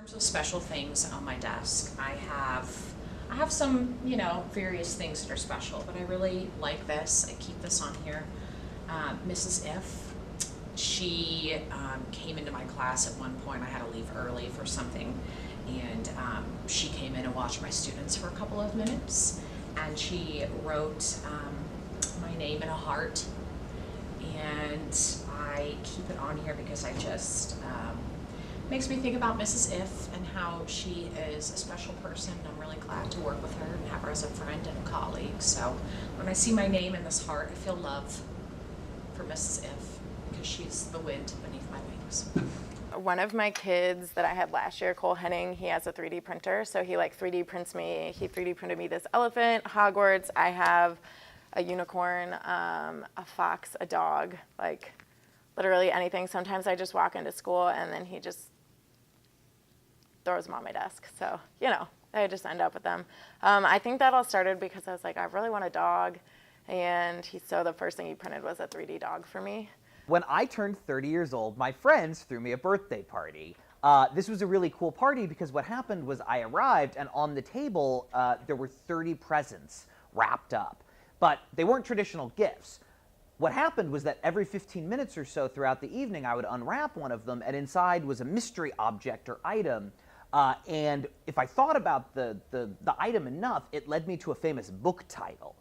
In terms of special things on my desk, I have some, various things that are special, but I really like this. I keep this on here. Mrs. If, she came into my class at one point. I had to leave early for something, and she came in and watched my students for a couple of minutes, and she wrote my name in a heart, and I keep it on here because I just makes me think about Mrs. If and how she is a special person. I'm really glad to work with her and have her as a friend and a colleague. So when I see my name in this heart, I feel love for Mrs. If because she's the wind beneath my wings. One of my kids that I had last year, Cole Henning, he has a 3D printer, so he 3D prints me. He 3D printed me this elephant, Hogwarts. I have a unicorn, a fox, a dog, literally anything. Sometimes I just walk into school and then he just throws them on my desk. So, I just end up with them. I think that all started because I was like, I really want a dog. And so the first thing he printed was a 3D dog for me. When I turned 30 years old, my friends threw me a birthday party. This was a really cool party because what happened was I arrived and on the table there were 30 presents wrapped up. But they weren't traditional gifts. What happened was that every 15 minutes or so throughout the evening, I would unwrap one of them, and inside was a mystery object or item. And if I thought about the item enough, it led me to a famous book title,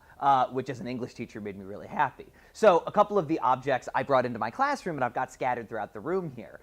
which as an English teacher made me really happy. So a couple of the objects I brought into my classroom, and I've got scattered throughout the room here.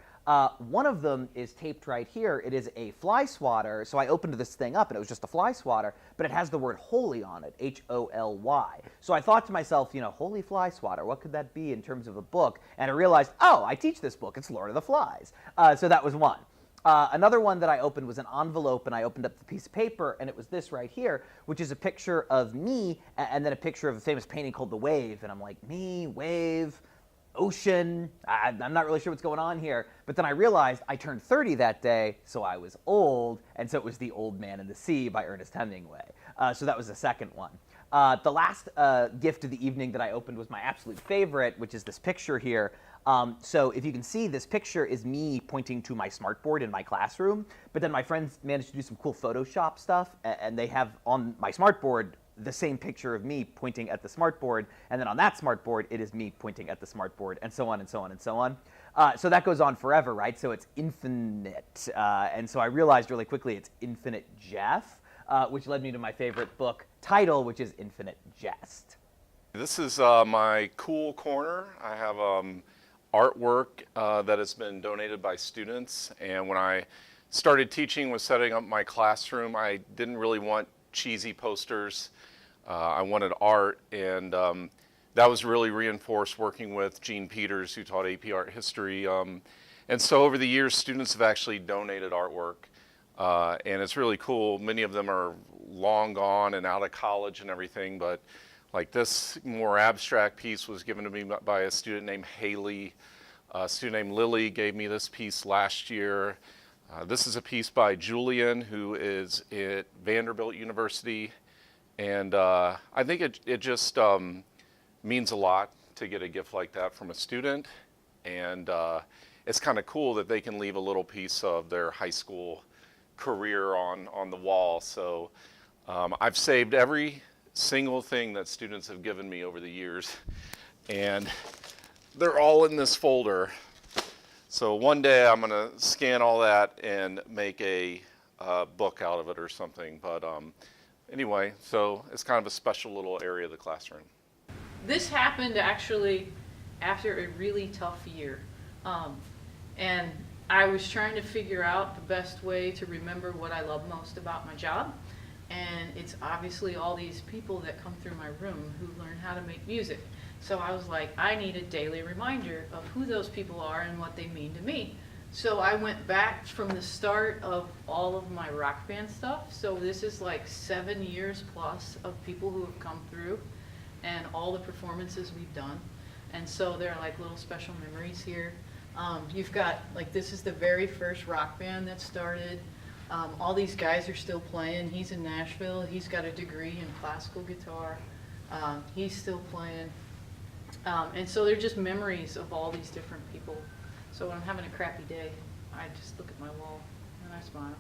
One of them is taped right here. It is a fly swatter. So I opened this thing up, and it was just a fly swatter, but it has the word holy on it, H-O-L-Y. So I thought to myself, holy fly swatter, what could that be in terms of a book? And I realized, oh, I teach this book. It's Lord of the Flies. So that was one. Another one that I opened was an envelope, and I opened up the piece of paper, and it was this right here, which is a picture of me, and then a picture of a famous painting called The Wave. And I'm like, me, wave, ocean, I'm not really sure what's going on here. But then I realized I turned 30 that day, so I was old, and so it was The Old Man and the Sea by Ernest Hemingway. So that was the second one. The last gift of the evening that I opened was my absolute favorite, which is this picture here. So if you can see, this picture is me pointing to my smartboard in my classroom, but then my friends managed to do some cool Photoshop stuff, and they have on my smartboard the same picture of me pointing at the smartboard, and then on that smartboard, it is me pointing at the smartboard, and so on and so on and so on. So that goes on forever, right? So it's infinite. And so I realized really quickly it's Infinite Jeff, which led me to my favorite book title, which is Infinite Jest. This is my cool corner. I have artwork that has been donated by students, and when I started teaching, was setting up my classroom, I didn't really want cheesy posters. I wanted art, and that was really reinforced working with Gene Peters, who taught AP Art History. And so over the years, students have actually donated artwork, and it's really cool. Many of them are long gone and out of college and everything, but like this more abstract piece was given to me by a student named Haley. A student named Lily gave me this piece last year. This is a piece by Julian, who is at Vanderbilt University. And I think it just means a lot to get a gift like that from a student. And it's kind of cool that they can leave a little piece of their high school career on the wall. So I've saved every single thing that students have given me over the years, and they're all in this folder. So one day I'm going to scan all that and make a book out of it or something. But anyway, so it's kind of a special little area of the classroom. This happened actually after a really tough year. And I was trying to figure out the best way to remember what I love most about my job. And it's obviously all these people that come through my room who learn how to make music. So I was like, I need a daily reminder of who those people are and what they mean to me. So I went back from the start of all of my rock band stuff. So this is 7 years plus of people who have come through and all the performances we've done. And so there are little special memories here. You've got, this is the very first rock band that started. All these guys are still playing. He's in Nashville. He's got a degree in classical guitar. He's still playing. And so they're just memories of all these different people. So when I'm having a crappy day, I just look at my wall. And I smile.